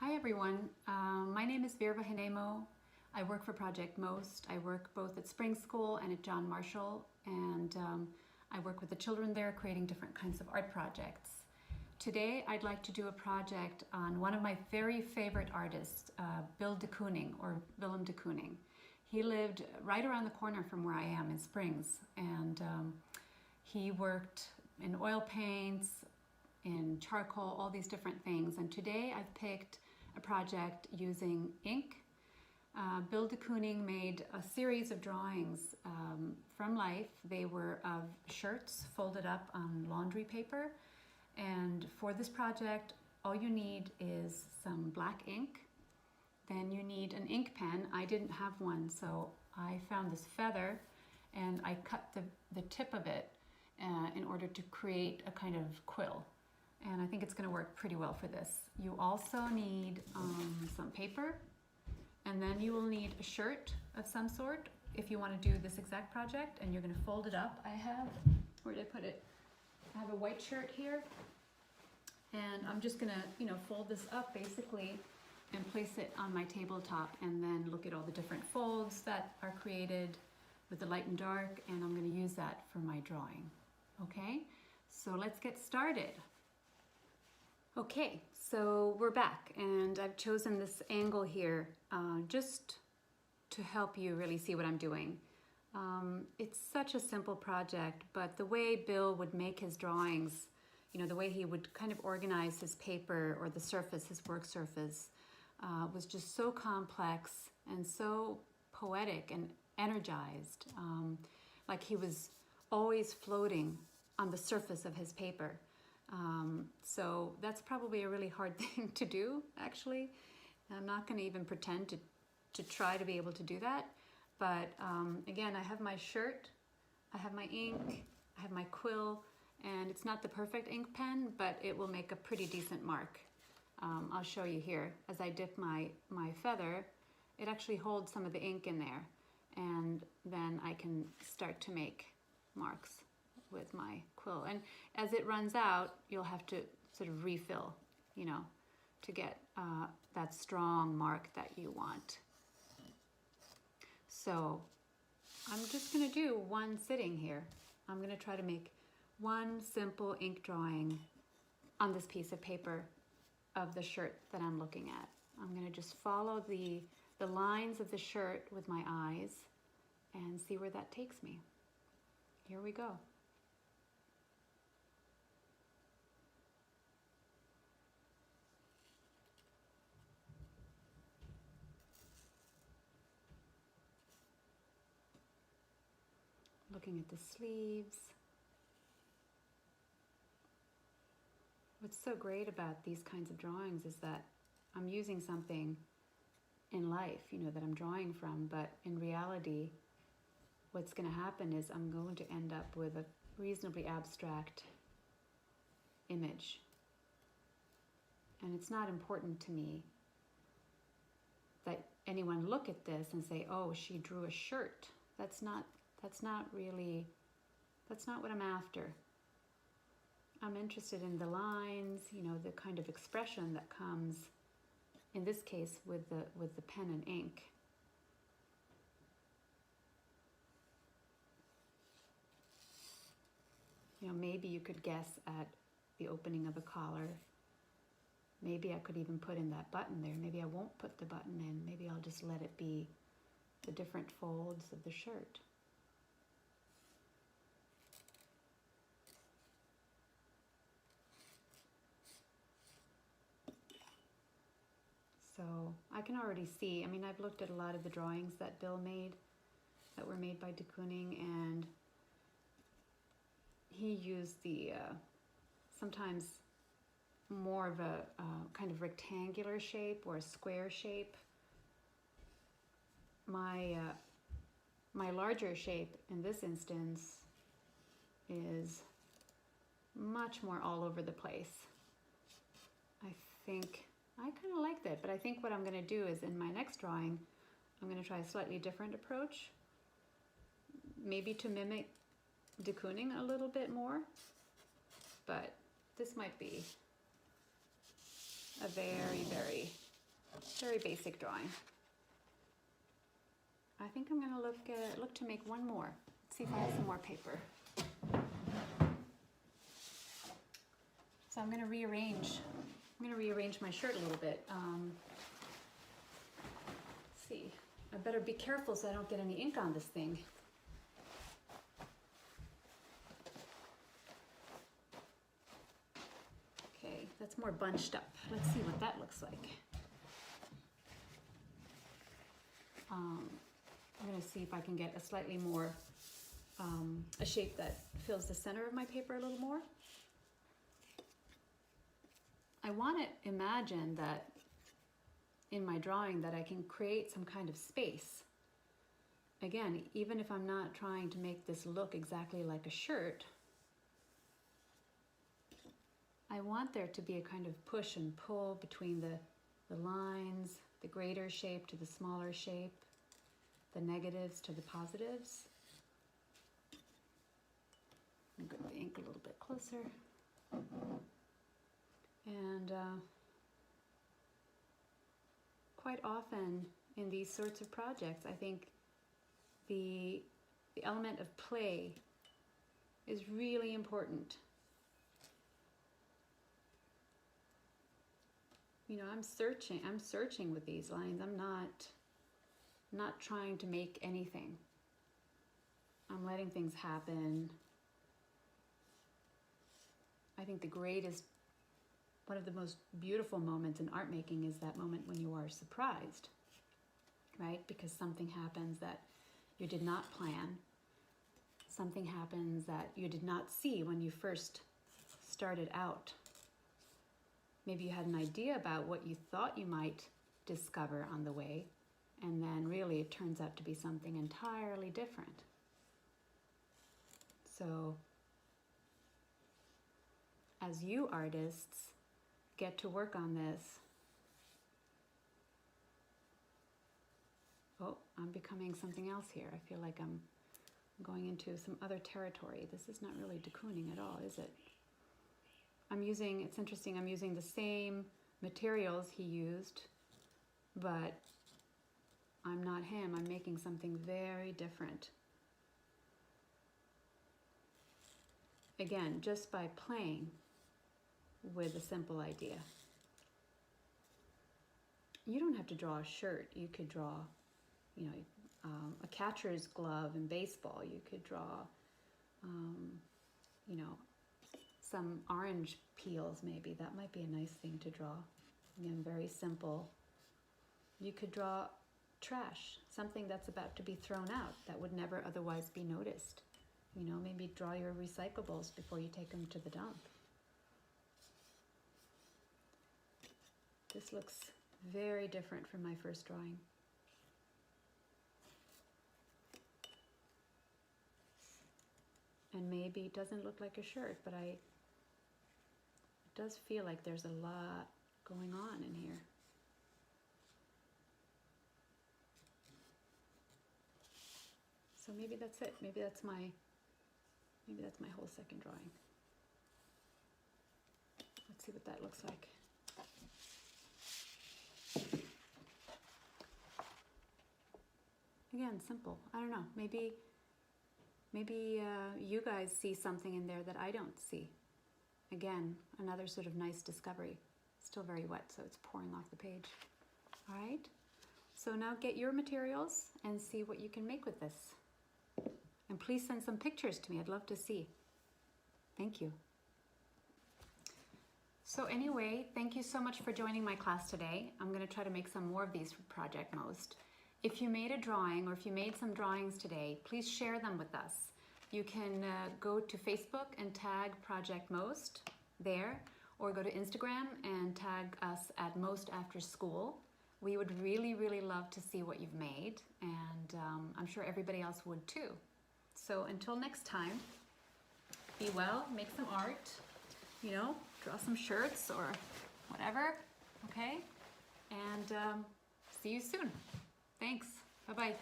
Hi everyone, my name is Virva Hinnemo. I work for Project Most. I work both at Spring School and at John Marshall, and I work with the children there creating different kinds of art projects. Today I'd like to do a project on one of my very favorite artists, Willem de Kooning, or Willem de Kooning. He lived right around the corner from where I am in Springs, and he worked in oil paints, in charcoal, all these different things. And today I've picked a project using ink. Willem de Kooning made a series of drawings from life. They were of shirts folded up on laundry paper. And for this project, all you need is some black ink. Then you need an ink pen. I didn't have one, so I found this feather and I cut the tip of it in order to create a kind of quill. And I think it's going to work pretty well for this. You also need some paper, and then you will need a shirt of some sort if you want to do this exact project, and you're going to fold it up. Where did I put it? I have a white shirt here, and I'm just going to, fold this up basically and place it on my tabletop, and then look at all the different folds that are created with the light and dark, and I'm going to use that for my drawing. Okay, so let's get started. Okay, so we're back, and I've chosen this angle here just to help you really see what I'm doing. It's such a simple project, but the way Bill would make his drawings, the way he would kind of organize his paper or the surface, his work surface, was just so complex and so poetic and energized, like he was always floating on the surface of his paper. So that's probably a really hard thing to do, actually. I'm not going to even pretend to try to be able to do that. But again, I have my shirt, I have my ink, I have my quill, and it's not the perfect ink pen, but it will make a pretty decent mark. I'll show you here. As I dip my feather, it actually holds some of the ink in there, and then I can start to make marks with my quill. And as it runs out, you'll have to sort of refill, to get that strong mark that you want. So I'm just going to do one sitting here. I'm going to try to make one simple ink drawing on this piece of paper of the shirt that I'm looking at. I'm going to just follow the lines of the shirt with my eyes and see where that takes me. Here we go. Looking at the sleeves. What's so great about these kinds of drawings is that I'm using something in life, that I'm drawing from, but in reality, what's going to happen is I'm going to end up with a reasonably abstract image. And it's not important to me that anyone look at this and say, oh, she drew a shirt. That's not what I'm after. I'm interested in the lines, the kind of expression that comes, in this case, with the pen and ink. Maybe you could guess at the opening of a collar. Maybe I could even put in that button there. Maybe I won't put the button in. Maybe I'll just let it be the different folds of the shirt. So I can already see, I've looked at a lot of the drawings that Bill made, that were made by de Kooning, and he used the, sometimes more of a kind of rectangular shape or a square shape. My larger shape in this instance is much more all over the place. I think I kind of like that, but I think what I'm going to do is in my next drawing, I'm going to try a slightly different approach, maybe to mimic de Kooning a little bit more, but this might be a very, very Very basic drawing. I think I'm gonna look to make one more. Let's see if I have some more paper. So I'm gonna rearrange my shirt a little bit. Let's see, I better be careful so I don't get any ink on this thing. Okay, that's more bunched up. Let's see what that looks like. I'm gonna see if I can get a slightly more, a shape that fills the center of my paper a little more. I want to imagine that in my drawing that I can create some kind of space. Again, even if I'm not trying to make this look exactly like a shirt, I want there to be a kind of push and pull between the lines, the greater shape to the smaller shape, the negatives to the positives. I'm going to get the ink a little bit closer. And quite often in these sorts of projects, I think the element of play is really important. You know, I'm searching with these lines. I'm not trying to make anything. I'm letting things happen. I think one of the most beautiful moments in art making is that moment when you are surprised, right? Because something happens that you did not plan. Something happens that you did not see when you first started out. Maybe you had an idea about what you thought you might discover on the way, and then really it turns out to be something entirely different. So, as you artists get to work on this, oh, I'm becoming something else here. I feel like I'm going into some other territory. This is not really de Kooning at all, is it? It's interesting, I'm using the same materials he used, but I'm not him. I'm making something very different. Again, just by playing with a simple idea. You don't have to draw a shirt. You could draw, you know, a catcher's glove in baseball. You could draw, you know, some orange peels maybe. That might be a nice thing to draw. Again, very simple. You could draw trash, something that's about to be thrown out that would never otherwise be noticed. You know, maybe draw your recyclables before you take them to the dump. This looks very different from my first drawing. And maybe it doesn't look like a shirt, but it does feel like there's a lot going on in here. So maybe that's it. Maybe that's my whole second drawing. Let's see what that looks like. Again, simple. I don't know. Maybe you guys see something in there that I don't see. Again, another sort of nice discovery. Still very wet, so it's pouring off the page. All right. So now get your materials and see what you can make with this. And please send some pictures to me. I'd love to see. Thank you. So anyway, thank you so much for joining my class today. I'm going to try to make some more of these for Project Most. If you made a drawing or if you made some drawings today, please share them with us. You can go to Facebook and tag Project Most there, or go to Instagram and tag us at Most After School. We would really, really love to see what you've made, and I'm sure everybody else would too. So until next time, be well, make some art, you know, draw some shirts or whatever, okay? And see you soon. Thanks. Bye-bye.